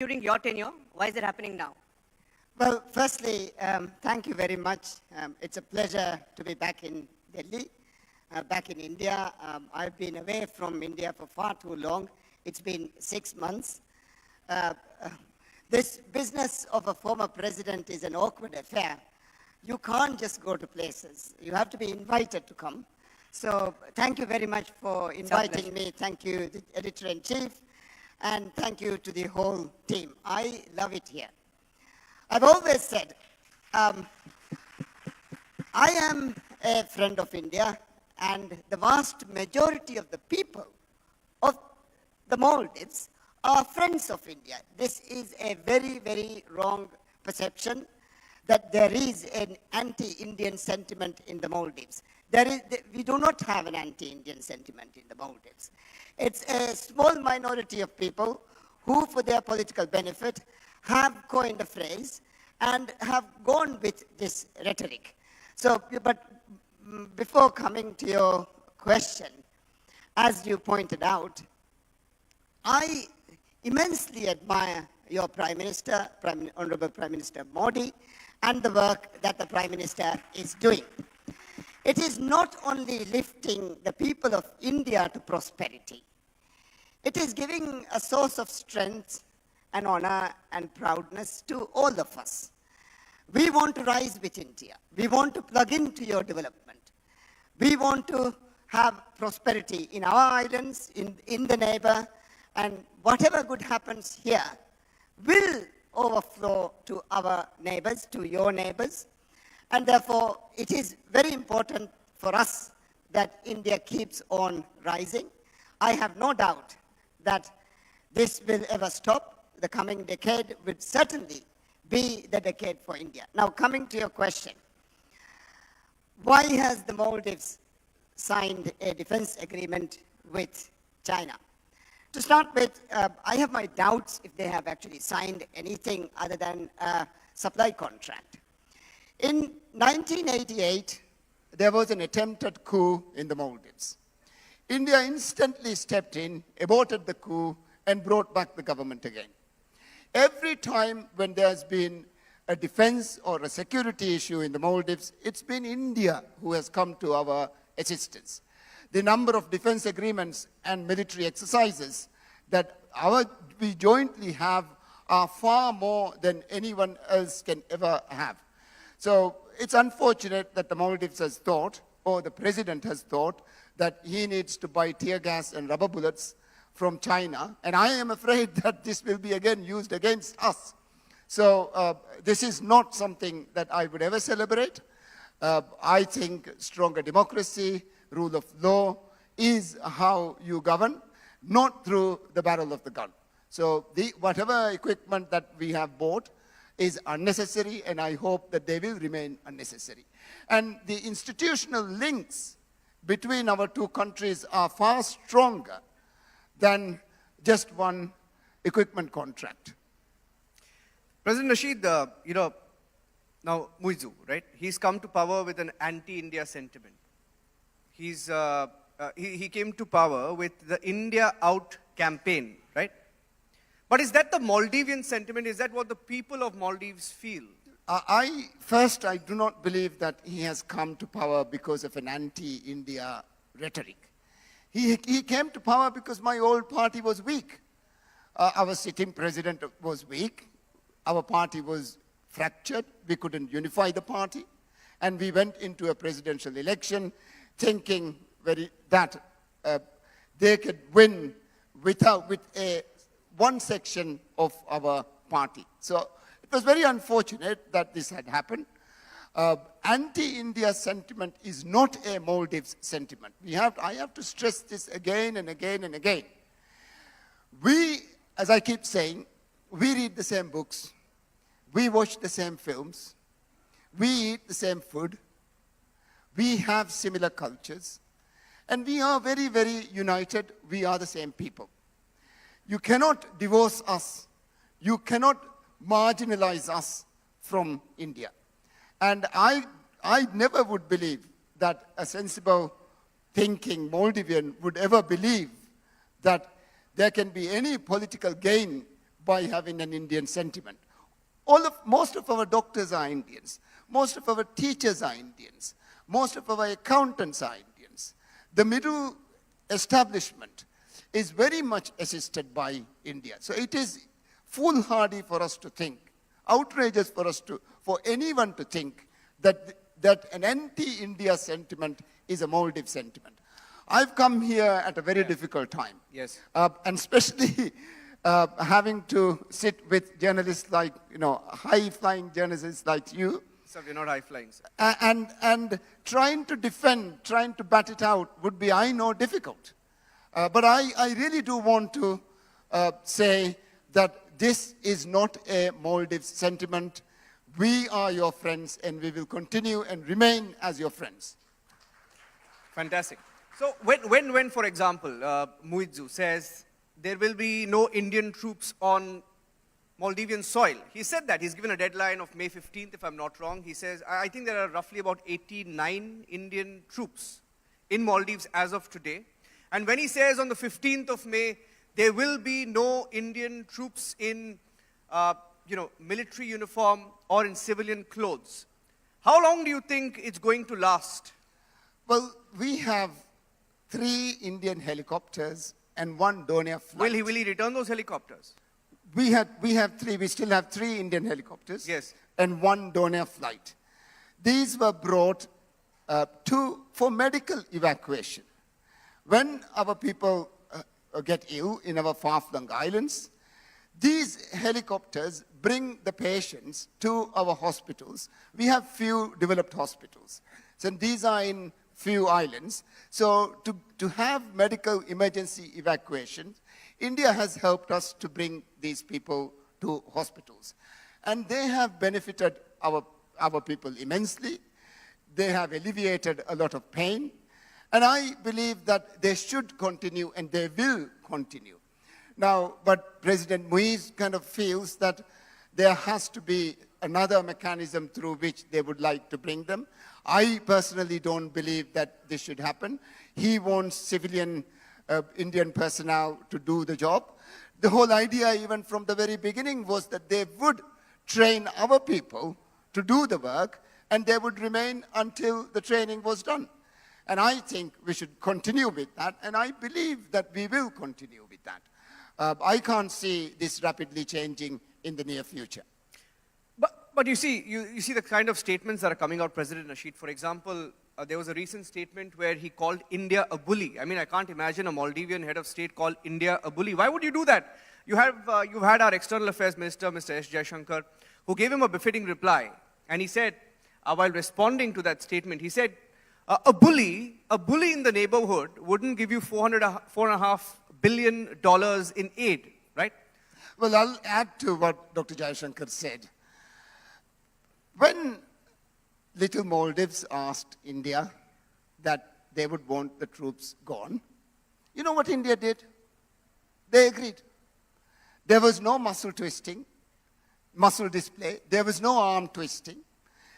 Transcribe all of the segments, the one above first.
during your tenure. Why is it happening now? Well, firstly, thank you very much. It's a pleasure to be back in Delhi, back in India. I've been away from India for far too long. It's been 6 months. This business of a former president is an awkward affair. You can't just go to places. You have to be invited to come. So thank you very much for inviting me. Thank you, the editor-in-chief, and thank you to the whole team. I love it here. I've always said, I am a friend of India, and the vast majority of the people of the Maldives are friends of India. This is a very, very wrong perception that there is an anti-Indian sentiment in the Maldives. We do not have an anti-Indian sentiment in the Maldives. It's a small minority of people who, for their political benefit, have coined a phrase and have gone with this rhetoric. So, but before coming to your question, as you pointed out, I immensely admire your Prime Minister, Honorable Prime Minister Modi, and the work that the Prime Minister is doing. It is not only lifting the people of India to prosperity, it is giving a source of strength and honor and proudness to all of us. We want to rise with India. We want to plug into your development. We want to have prosperity in our islands, in the neighbor, and whatever good happens here will overflow to our neighbors, to your neighbors. And therefore, it is very important for us that India keeps on rising. I have no doubt that this will ever stop. The coming decade will certainly be the decade for India. Now, coming to your question, why has the Maldives signed a defense agreement with China? To start with, I have my doubts if they have actually signed anything other than a supply contract. In 1988, there was an attempted coup in the Maldives. India instantly stepped in, aborted the coup, and brought back the government again. Every time when there's been a defense or a security issue in the Maldives, it's been India who has come to our assistance. The number of defense agreements and military exercises that we jointly have are far more than anyone else can ever have. So it's unfortunate that the Maldives has thought, or the president has thought, that he needs to buy tear gas and rubber bullets from China, and I am afraid that this will be again used against us. So this is not something that I would ever celebrate. I think stronger democracy, rule of law is how you govern, not through the barrel of the gun. So whatever equipment that we have bought is unnecessary, and I hope that they will remain unnecessary. And the institutional links between our two countries are far stronger than just one equipment contract. President Nasheed, now Muizu, right? He's come to power with an anti-India sentiment. He came to power with the India Out campaign, right? But is that the Maldivian sentiment? Is that what the people of Maldives feel? I do not believe that he has come to power because of an anti-India rhetoric. He came to power because my old party was weak. Our sitting president was weak. Our party was fractured. We couldn't unify the party. And we went into a presidential election thinking that they could win with one section of our party. So it was very unfortunate that this had happened. Anti-India sentiment is not a Maldives sentiment. I have to stress this again and again and again. We, as I keep saying, we read the same books, we watch the same films, we eat the same food, we have similar cultures, and we are very, very united. We are the same people. You cannot divorce us. You cannot marginalize us from India. And I never would believe that a sensible thinking Maldivian would ever believe that there can be any political gain by having an Indian sentiment. Most of our doctors are Indians. Most of our teachers are Indians. Most of our accountants are Indians. The middle establishment is very much assisted by India. So it is foolhardy for us to think, outrageous for anyone to think that an anti-India sentiment is a Maldives sentiment. I've come here at a very difficult time. Yes. And especially having to sit with journalists like, high-flying journalists like you. So we're not high-flying, sir. And trying to defend, trying to bat it out would be, I know, difficult. But I really do want to say that this is not a Maldives sentiment. We are your friends, and we will continue and remain as your friends. Fantastic. So when for example, Muidzu says there will be no Indian troops on Maldivian soil, he said that. He's given a deadline of May 15th, if I'm not wrong. He says, I think there are roughly about 89 Indian troops in Maldives as of today. And when he says on the 15th of May, there will be no Indian troops in, military uniform or in civilian clothes, how long do you think it's going to last? Well, we have 3 Indian helicopters and 1 Dornier flight. Will he return those helicopters? We still have 3 Indian helicopters. Yes. And 1 Dornier flight. These were brought for medical evacuation. When our people get ill in our far-flung islands, these helicopters bring the patients to our hospitals. We have few developed hospitals. So these are in few islands. So to have medical emergency evacuation, India has helped us to bring these people to hospitals. And they have benefited our people immensely. They have alleviated a lot of pain. And I believe that they should continue, and they will continue. Now, but President Moise kind of feels that there has to be another mechanism through which they would like to bring them. I personally don't believe that this should happen. He wants civilian Indian personnel to do the job. The whole idea, even from the very beginning, was that they would train our people to do the work, and they would remain until the training was done. And I think we should continue with that, and I believe that we will continue with that. I can't see this rapidly changing in the near future. But you see the kind of statements that are coming out, President Nasheed. For example, there was a recent statement where he called India a bully. I mean, I can't imagine a Maldivian head of state call India a bully. Why would you do that? You've had our External Affairs Minister, Mr. S. Jaishankar, who gave him a befitting reply. And he said, while responding to that statement, he said, a bully in the neighborhood wouldn't give you $4.5 billion in aid, right? Well, I'll add to what Dr. Jaishankar said. When little Maldives asked India that they would want the troops gone, you know what India did? They agreed. There was no muscle twisting, muscle display. There was no arm twisting.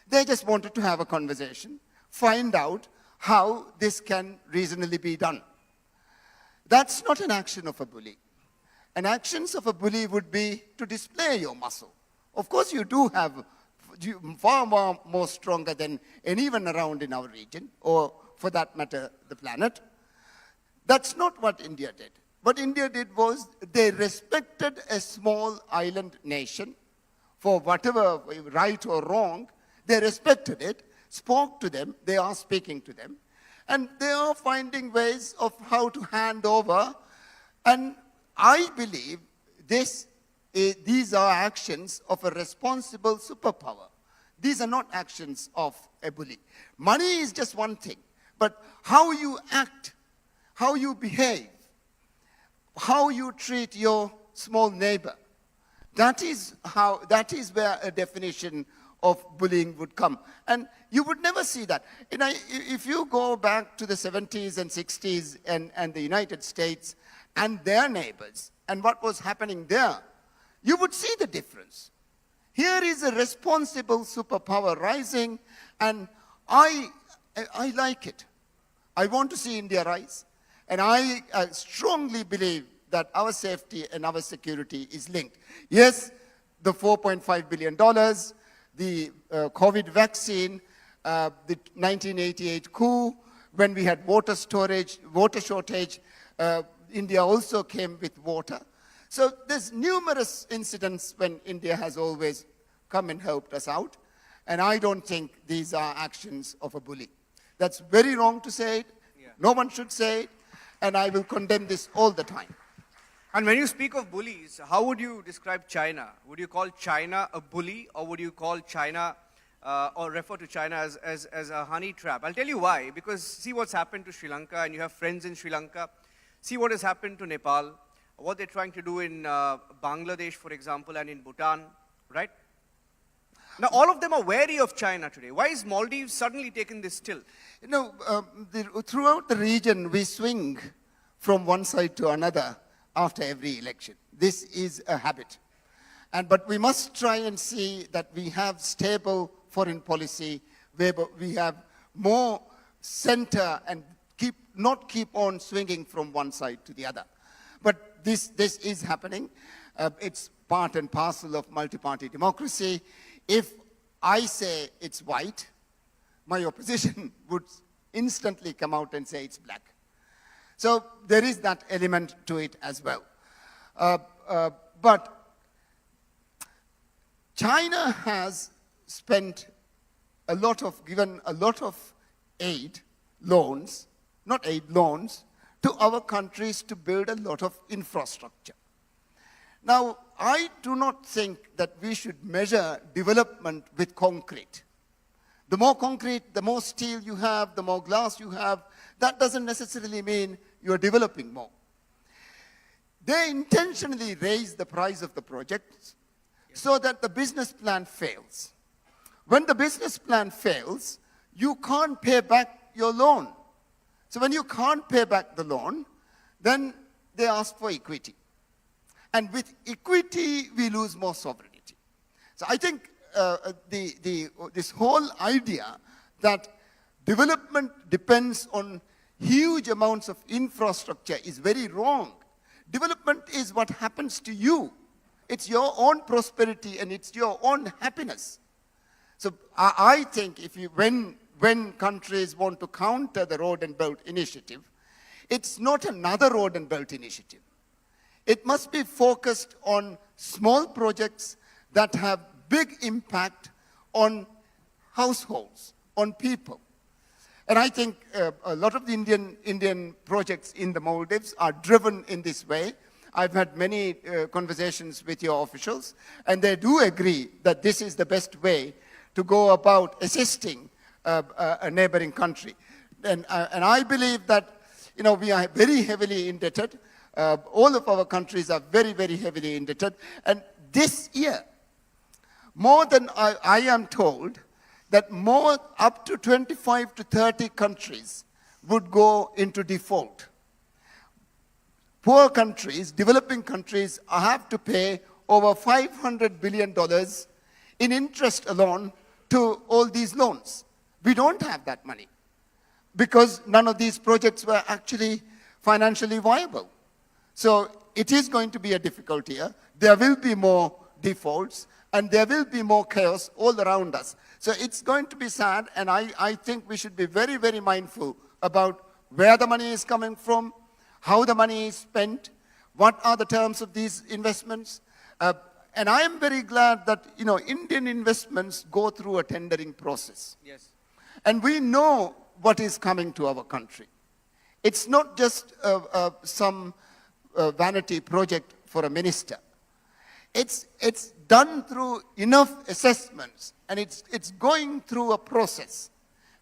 They just wanted to have a conversation, find out how this can reasonably be done. That's not an action of a bully. An action of a bully would be to display your muscle. Of course, you do have far more stronger than anyone around in our region, or for that matter, the planet. That's not what India did. What India did was they respected a small island nation for whatever, right or wrong. They respected it, spoke to them, they are speaking to them, and they are finding ways of how to hand over. And I believe these are actions of a responsible superpower. These are not actions of a bully. Money is just one thing, but how you act, how you behave, how you treat your small neighbor, that is where a definition of bullying would come. And you would never see that. If you go back to the 70s and 60s and the United States and their neighbors and what was happening there, you would see the difference. Here is a responsible superpower rising, and I like it. I want to see India rise, and I strongly believe that our safety and our security is linked. Yes, the $4.5 billion, the COVID vaccine, the 1988 coup, when we had water shortage, India also came with water. So there's numerous incidents when India has always come and helped us out. And I don't think these are actions of a bully. That's very wrong to say it. Yeah. No one should say it. And I will condemn this all the time. And when you speak of bullies, how would you describe China? Would you call China a bully, or would you call China or refer to China as a honey trap? I'll tell you why. Because see what's happened to Sri Lanka, and you have friends in Sri Lanka. See what has happened to Nepal, what they're trying to do in Bangladesh, for example, and in Bhutan, right? Now, all of them are wary of China today. Why is Maldives suddenly taken this still? You know, throughout the region, we swing from one side to another after every election. This is a habit. But we must try and see that we have stable foreign policy, where we have more center and not keep on swinging from one side to the other. But this is happening. It's part and parcel of multi-party democracy. If I say it's white, my opposition would instantly come out and say it's black. So there is that element to it as well. But China has given a lot of loans to our countries to build a lot of infrastructure. Now, I do not think that we should measure development with concrete. The more concrete, the more steel you have, the more glass you have, that doesn't necessarily mean you're developing more. They intentionally raise the price of the projects so that the business plan fails. When the business plan fails, you can't pay back your loan. So when you can't pay back the loan, then they ask for equity. And with equity, we lose more sovereignty. So I think this whole idea that development depends on huge amounts of infrastructure is very wrong. Development is what happens to you. It's your own prosperity and it's your own happiness. So I think when countries want to counter the Road and Belt Initiative, it's not another Road and Belt Initiative. It must be focused on small projects that have big impact on households, on people. And I think a lot of the Indian projects in the Maldives are driven in this way. I've had many conversations with your officials, and they do agree that this is the best way to go about assisting a neighboring country. And I believe that, you know, we are very heavily indebted. All of our countries are very, very heavily indebted. And this year, more than I am told, that up to 25 to 30 countries would go into default. Poor countries, developing countries, have to pay over $500 billion in interest alone to all these loans. We don't have that money because none of these projects were actually financially viable. So it is going to be a difficult year. There will be more defaults and there will be more chaos all around us. So it's going to be sad, and I think we should be very, very mindful about where the money is coming from, how the money is spent, what are the terms of these investments. And I am very glad that, you know, Indian investments go through a tendering process. Yes. And we know what is coming to our country. It's not just some vanity project for a minister. It's done through enough assessments, and it's going through a process.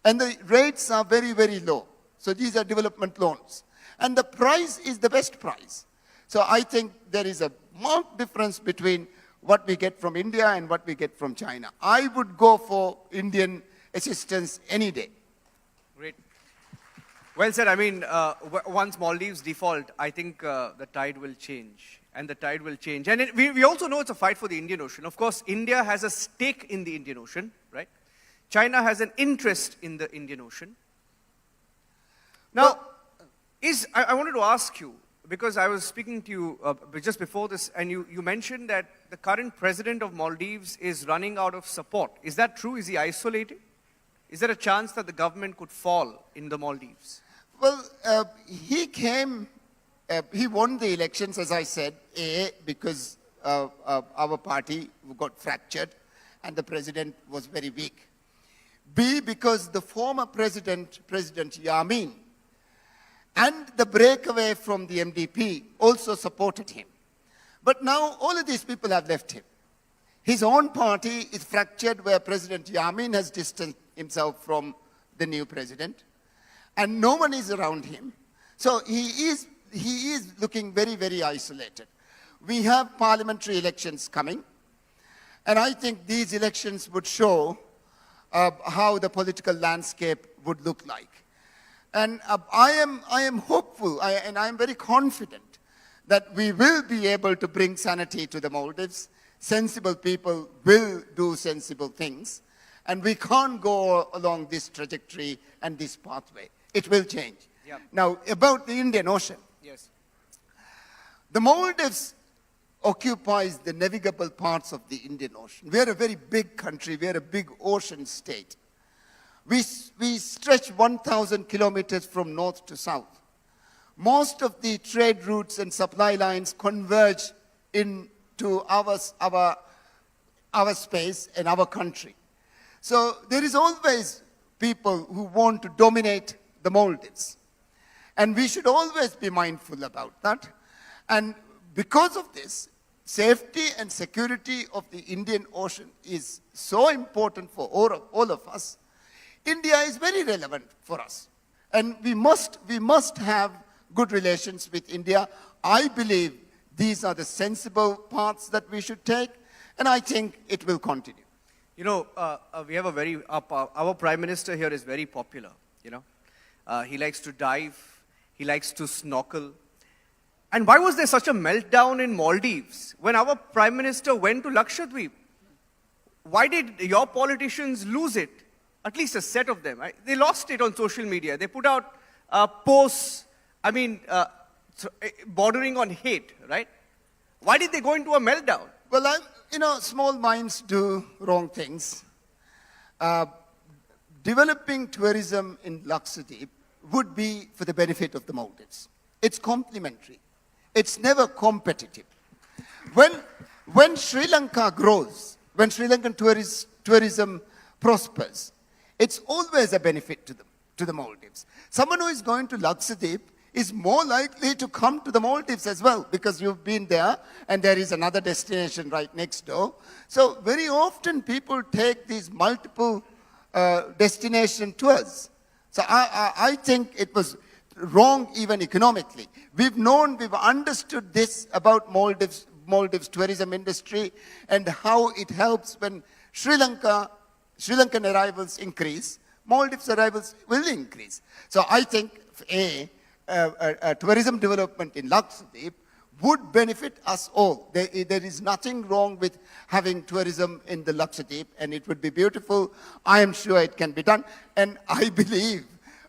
And the rates are very, very low. So these are development loans. And the price is the best price. So I think there is a marked difference between what we get from India and what we get from China. I would go for Indian assistance any day. Great. Well said. I mean, once Maldives default, I think the tide will change. And the tide will change. And we also know it's a fight for the Indian Ocean. Of course, India has a stake in the Indian Ocean, right? China has an interest in the Indian Ocean. Now, I wanted to ask you, because I was speaking to you just before this, and you mentioned that the current president of Maldives is running out of support. Is that true? Is he isolated? Is there a chance that the government could fall in the Maldives? Well, he won the elections, as I said, A, because our party got fractured and the president was very weak. B, because the former president, President Yamin, and the breakaway from the MDP also supported him. But now all of these people have left him. His own party is fractured, where President Yamin has distanced himself from the new president, and no one is around him. So he is looking very, very isolated. We have parliamentary elections coming, and I think these elections would show how the political landscape would look like. And I am hopeful, and I am very confident that we will be able to bring sanity to the Maldives. Sensible people will do sensible things, and we can't go along this trajectory and this pathway. It will change. Yep. Now, about the Indian Ocean. Yes. The Maldives occupies the navigable parts of the Indian Ocean. We are a very big country. We are a big ocean state. We stretch 1,000 kilometers from north to south. Most of the trade routes and supply lines converge into our space and our country. So there is always people who want to dominate the Maldives. And we should always be mindful about that. And because of this, safety and security of the Indian Ocean is so important for all of us. India is very relevant for us. And we must have good relations with India. I believe these are the sensible paths that we should take, and I think it will continue. You know, we have our Prime Minister here is very popular, you know. He likes to dive, he likes to snorkel. And why was there such a meltdown in Maldives when our Prime Minister went to Lakshadweep? Why did your politicians lose it? At least a set of them. Right? They lost it on social media. They put out posts, bordering on hate, right? Why did they go into a meltdown? Well, small minds do wrong things. Developing tourism in Lakshadweep would be for the benefit of the Maldives. It's complementary. It's never competitive. When Sri Lanka grows, when Sri Lankan tourism prospers, it's always a benefit to the Maldives. Someone who is going to Lakshadweep is more likely to come to the Maldives as well, because you've been there and there is another destination right next door. So very often people take these multiple destination tours. So I think it was wrong even economically. We've understood this about Maldives tourism industry and how it helps when Sri Lankan arrivals increase, Maldives arrivals will increase. So I think a tourism development in Lakshadweep would benefit us all. There is nothing wrong with having tourism in the Lakshadweep, and it would be beautiful. I am sure it can be done. And I believe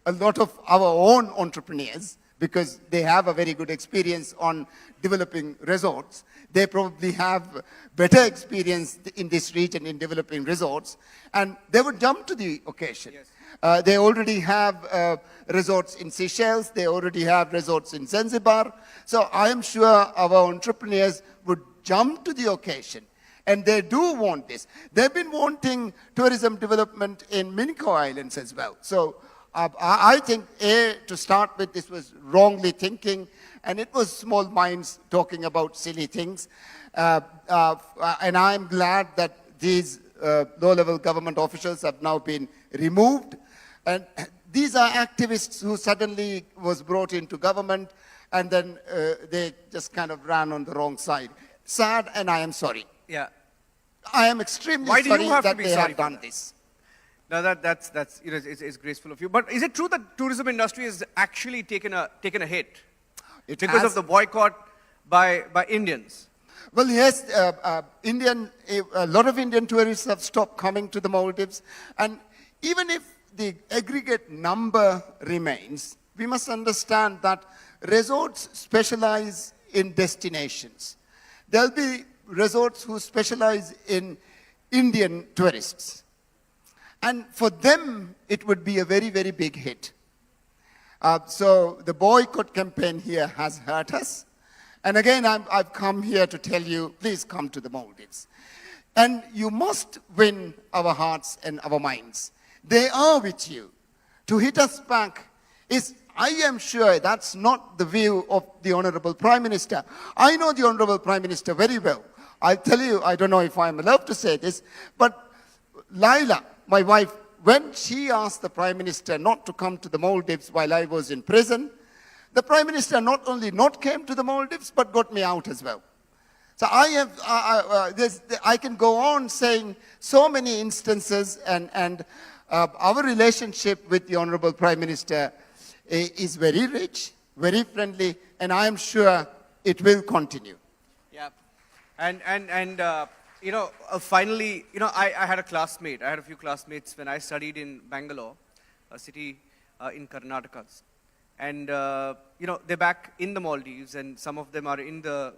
a lot of our own entrepreneurs, because they have a very good experience on developing resorts, they probably have better experience in this region in developing resorts, and they would jump to the occasion. Yes. They already have resorts in Seychelles, they already have resorts in Zanzibar, so I am sure our entrepreneurs would jump to the occasion, and they do want this. They've been wanting tourism development in Minico Islands as well. So I think, to start with, this was wrongly thinking, and it was small minds talking about silly things. And I'm glad that these low-level government officials have now been removed. And these are activists who suddenly was brought into government, and then they just kind of ran on the wrong side. Sad, and I am sorry. Yeah. I am extremely sorry that they have done this. Now that's it's graceful of you. But is it true that tourism industry has actually taken a hit because of the boycott by Indians? Well, yes, a lot of Indian tourists have stopped coming to the Maldives, and even if the aggregate number remains, we must understand that resorts specialize in destinations. There'll be resorts who specialize in Indian tourists. And for them, it would be a very, very big hit. So the boycott campaign here has hurt us. And again, I've come here to tell you, please come to the Maldives. And you must win our hearts and our minds. They are with you. To hit us back is, I am sure that's not the view of the Honorable Prime Minister. I know the Honorable Prime Minister very well. I'll tell you, I don't know if I'm allowed to say this, but Laila, my wife, when she asked the Prime Minister not to come to the Maldives while I was in prison, the Prime Minister not only not came to the Maldives, but got me out as well. So I can go on saying so many instances, and our relationship with the Honorable Prime Minister is very rich, very friendly, and I am sure it will continue. Yeah. And finally, I had a classmate. I had a few classmates when I studied in Bangalore, a city in Karnataka. And, they're back in the Maldives, and some of them are in the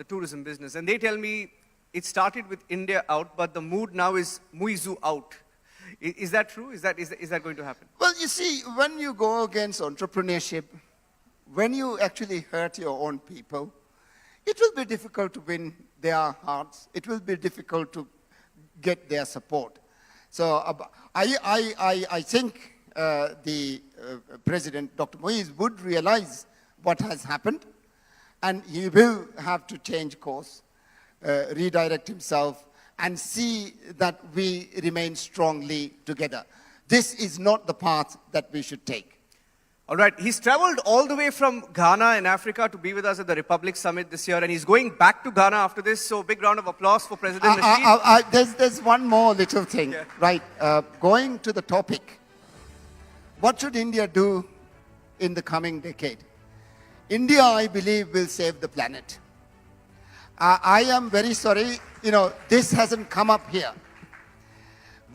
tourism business. And they tell me it started with India out, but the mood now is Muizu out. Is that true? Is that going to happen? Well, you see, when you go against entrepreneurship, when you actually hurt your own people, it will be difficult to win their hearts. It will be difficult to get their support. So I think the President, Dr. Moise, would realize what has happened, and he will have to change course, redirect himself, and see that we remain strongly together. This is not the path that we should take. All right, he's traveled all the way from Ghana in Africa to be with us at the Republic Summit this year, and he's going back to Ghana after this, so big round of applause for President Nasheed. There's one more little thing, yeah. Right? Going to the topic, what should India do in the coming decade? India, I believe, will save the planet. I am very sorry, this hasn't come up here.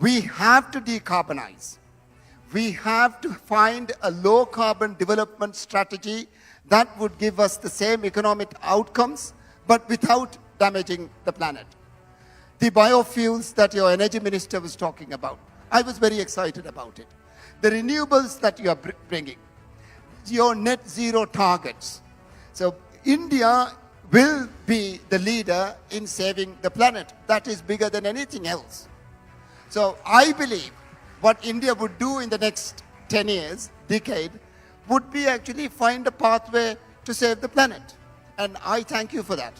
We have to decarbonize. We have to find a low-carbon development strategy that would give us the same economic outcomes, but without damaging the planet. The biofuels that your energy minister was talking about, I was very excited about it. The renewables that you are bringing, your net zero targets. So India will be the leader in saving the planet. That is bigger than anything else. So I believe what India would do in the next 10 years, decade, would be actually find a pathway to save the planet. And I thank you for that.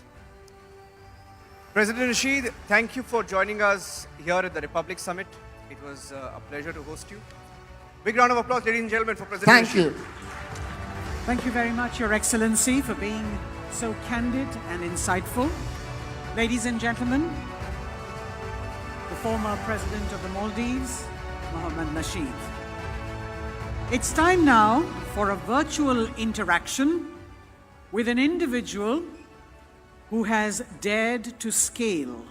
President Nasheed, thank you for joining us here at the Republic Summit. It was a pleasure to host you. Big round of applause, ladies and gentlemen, for President Nasheed. Thank you. Thank you very much, Your Excellency, for being so candid and insightful. Ladies and gentlemen, the former President of the Maldives, Mohamed Nasheed. It's time now for a virtual interaction with an individual who has dared to scale.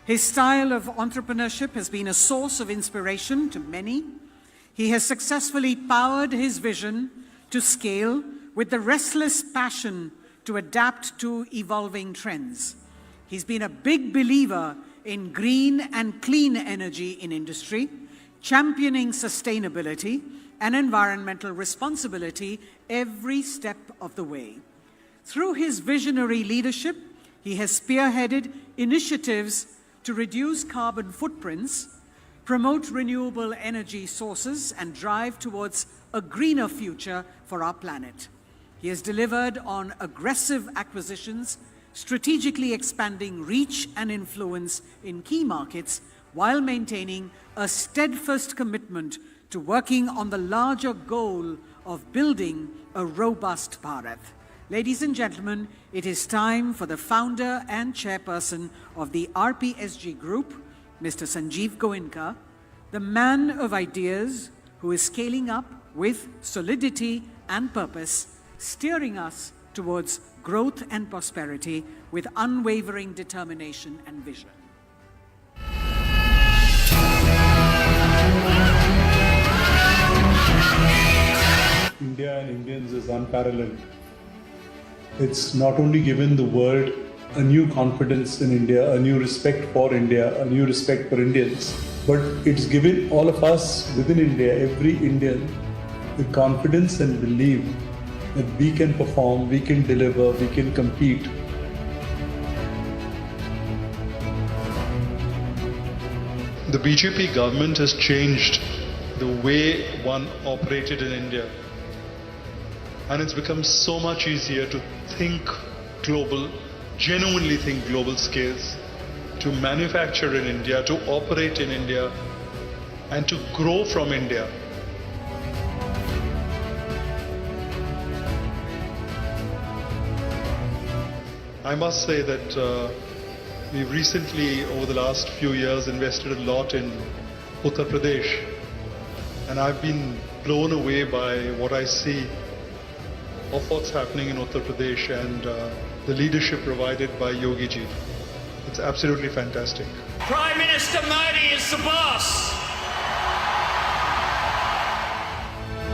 His style of entrepreneurship has been a source of inspiration to many. He has successfully powered his vision to scale with the restless passion to adapt to evolving trends. He's been a big believer in green and clean energy in industry, championing sustainability and environmental responsibility every step of the way. Through his visionary leadership, he has spearheaded initiatives to reduce carbon footprints, promote renewable energy sources, and drive towards a greener future for our planet. He has delivered on aggressive acquisitions, strategically expanding reach and influence in key markets while maintaining a steadfast commitment to working on the larger goal of building a robust Bharat. Ladies and gentlemen, it is time for the founder and chairperson of the RPSG Group, Mr. Sanjeev Goenka, the man of ideas who is scaling up with solidity and purpose, steering us towards growth and prosperity with unwavering determination and vision. India and Indians is unparalleled. It's not only given the world a new confidence in India, a new respect for India, a new respect for Indians, but it's given all of us within India, every Indian, the confidence and belief that we can perform, we can deliver, we can compete. The BJP government has changed the way one operated in India. And it's become so much easier to think global, genuinely think global scales, to manufacture in India, to operate in India, and to grow from India. I must say that we've recently, over the last few years, invested a lot in Uttar Pradesh. And I've been blown away by what I see of what's happening in Uttar Pradesh and the leadership provided by Yogi ji. It's absolutely fantastic. Prime Minister Modi is the boss.